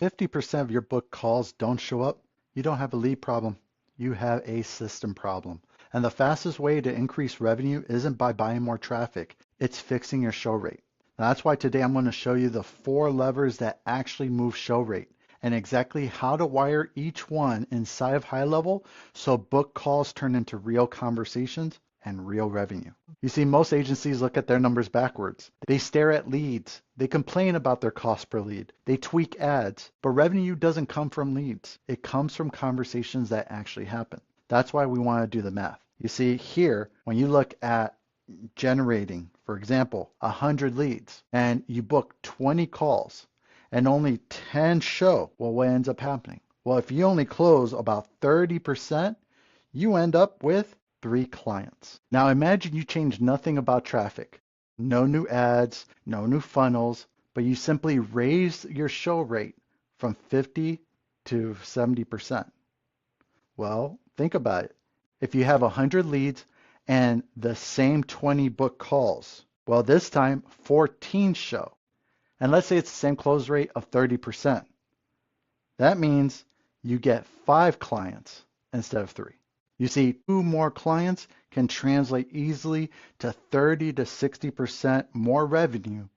50% of your book calls don't show up, you don't have a lead problem. You have a system problem. And the fastest way to increase revenue isn't by buying more traffic, it's fixing your show rate. Now, that's why today I'm going to show you the 4 levers that actually move show rate and exactly how to wire each one inside of HighLevel so book calls turn into real conversations and real revenue. You see, most agencies look at their numbers backwards. They stare at leads. They complain about their cost per lead. They tweak ads. But revenue doesn't come from leads. It comes from conversations that actually happen. That's why we want to do the math. You see, here, when you look at generating, for example, 100 leads, and you book 20 calls, and only 10 show, well, what ends up happening? Well, if you only close about 30%, you end up with 3 clients. Now imagine you change nothing about traffic. No new ads, no new funnels, but you simply raise your show rate from 50 to 70%. Well, think about it. If you have 100 leads and the same 20 book calls, well, this time 14 show. And let's say it's the same close rate of 30%. That means you get 5 clients instead of 3. You see, 2 more clients can translate easily to 30 to 60% more revenue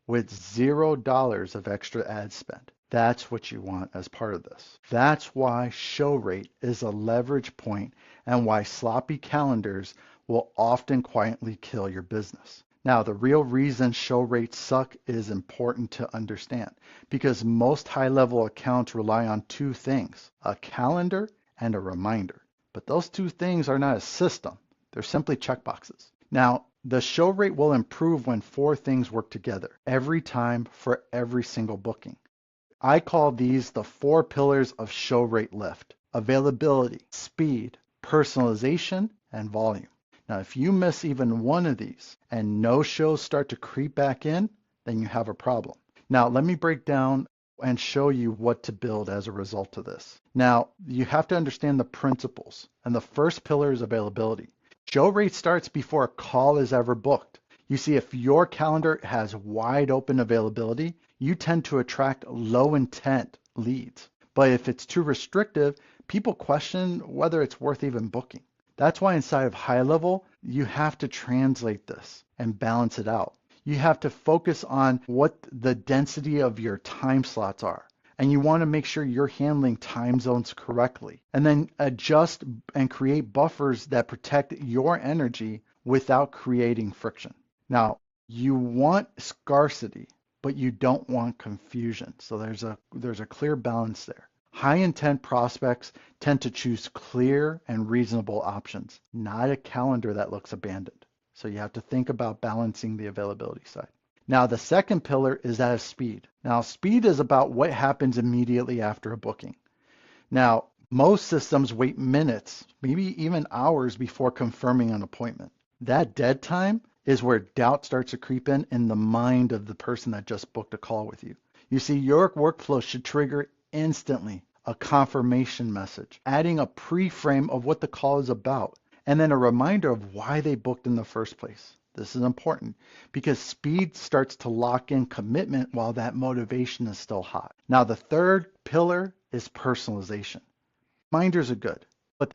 with $0 of extra ad spend. That's what you want as part of this. That's why show rate is a leverage point and why sloppy calendars will often quietly kill your business. Now, the real reason show rates suck is important to understand because most high-level accounts rely on 2 things, a calendar and a reminder. But those 2 things are not a system. They're simply checkboxes. Now, the show rate will improve when 4 things work together every time for every single booking. I call these the 4 pillars of show rate lift: availability, speed, personalization, and volume. Now, if you miss even one of these and no shows start to creep back in, then you have a problem. Now, let me break down and show you what to build as a result of this. Now, you have to understand the principles, and the first pillar is availability. Show rate starts before a call is ever booked. You see, if your calendar has wide open availability, you tend to attract low intent leads. But if it's too restrictive, people question whether it's worth even booking. That's why inside of HighLevel, you have to translate this and balance it out. You have to focus on what the density of your time slots are. And you want to make sure you're handling time zones correctly. And then adjust and create buffers that protect your energy without creating friction. Now, you want scarcity, but you don't want confusion. So there's a clear balance there. High intent prospects tend to choose clear and reasonable options, not a calendar that looks abandoned. So you have to think about balancing the availability side. Now, the second pillar is that of speed. Now, speed is about what happens immediately after a booking. Now, most systems wait minutes, maybe even hours before confirming an appointment. That dead time is where doubt starts to creep in the mind of the person that just booked a call with you. You see, your workflow should trigger instantly a confirmation message, adding a pre-frame of what the call is about, and then a reminder of why they booked in the first place. This is important because speed starts to lock in commitment while that motivation is still hot. Now, the third pillar is personalization. Reminders are good, but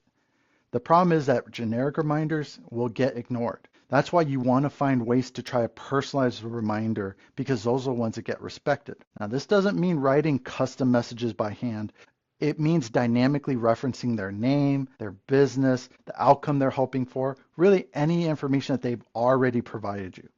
the problem is that generic reminders will get ignored. That's why you want to find ways to try to personalize the reminder because those are the ones that get respected. Now, this doesn't mean writing custom messages by hand. It means dynamically referencing their name, their business, the outcome they're hoping for, really any information that they've already provided you.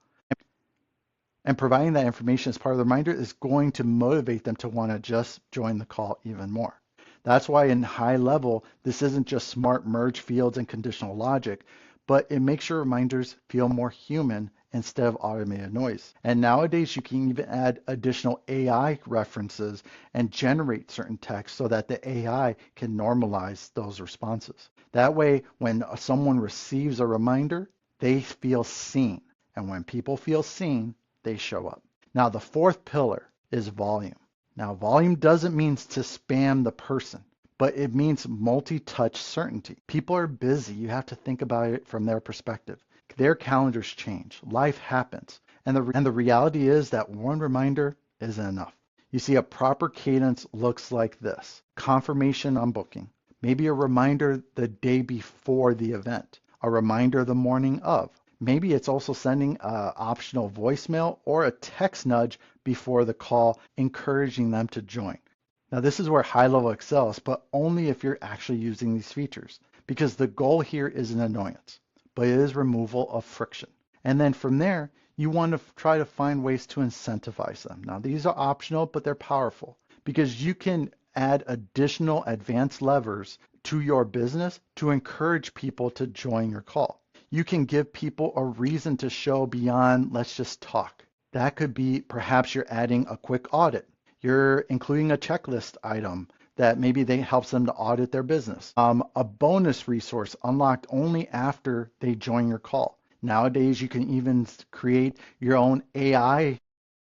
And providing that information as part of the reminder is going to motivate them to want to just join the call even more. That's why in HighLevel, this isn't just smart merge fields and conditional logic, but it makes your reminders feel more human instead of automated noise. And nowadays you can even add additional AI references and generate certain text so that the AI can normalize those responses. That way, when someone receives a reminder, they feel seen. And when people feel seen, they show up. Now, the fourth pillar is volume. Now, volume doesn't mean to spam the person, but it means multi-touch certainty. People are busy. You have to think about it from their perspective. Their calendars change. Life happens. And the reality is that one reminder isn't enough. You see, a proper cadence looks like this. Confirmation on booking. Maybe a reminder the day before the event. A reminder the morning of. Maybe it's also sending an optional voicemail or a text nudge before the call, encouraging them to join. Now, this is where HighLevel excels, but only if you're actually using these features, because the goal here isn't annoyance, but it is removal of friction. And then from there, you want to try to find ways to incentivize them. Now, these are optional, but they're powerful because you can add additional advanced levers to your business to encourage people to join your call. You can give people a reason to show beyond let's just talk. That could be perhaps you're adding a quick audit. You're including a checklist item that maybe they helps them to audit their business. A bonus resource unlocked only after they join your call. Nowadays, you can even create your own AI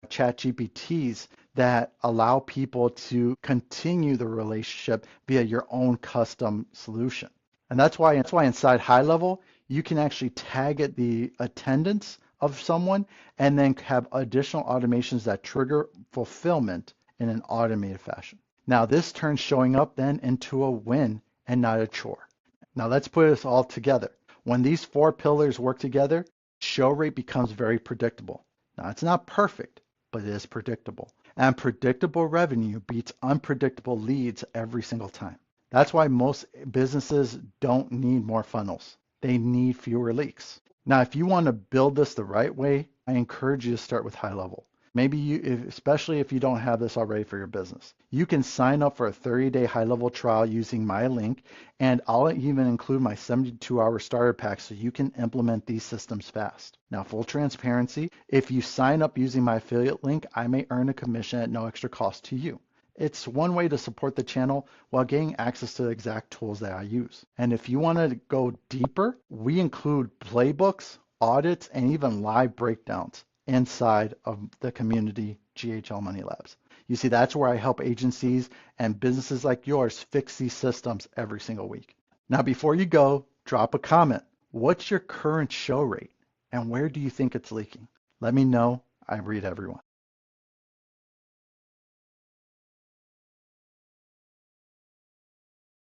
chat GPTs that allow people to continue the relationship via your own custom solution. And that's why inside HighLevel, you can actually tag it the attendance of someone and then have additional automations that trigger fulfillment in an automated fashion. Now this turns showing up then into a win and not a chore. Now let's put this all together. When these four pillars work together, show rate becomes very predictable. Now it's not perfect, but it is predictable. And predictable revenue beats unpredictable leads every single time. That's why most businesses don't need more funnels. They need fewer leaks. Now, if you want to build this the right way, I encourage you to start with HighLevel. Maybe you, especially if you don't have this already for your business, you can sign up for a 30-day HighLevel trial using my link, and I'll even include my 72-hour starter pack so you can implement these systems fast. Now, full transparency, if you sign up using my affiliate link, I may earn a commission at no extra cost to you. It's one way to support the channel while getting access to the exact tools that I use. And if you want to go deeper, we include playbooks, audits, and even live breakdowns inside of the community GHL Money Labs. You see, that's where I help agencies and businesses like yours fix these systems every single week. Now, before you go, drop a comment. What's your current show rate and where do you think it's leaking? Let me know. I read everyone.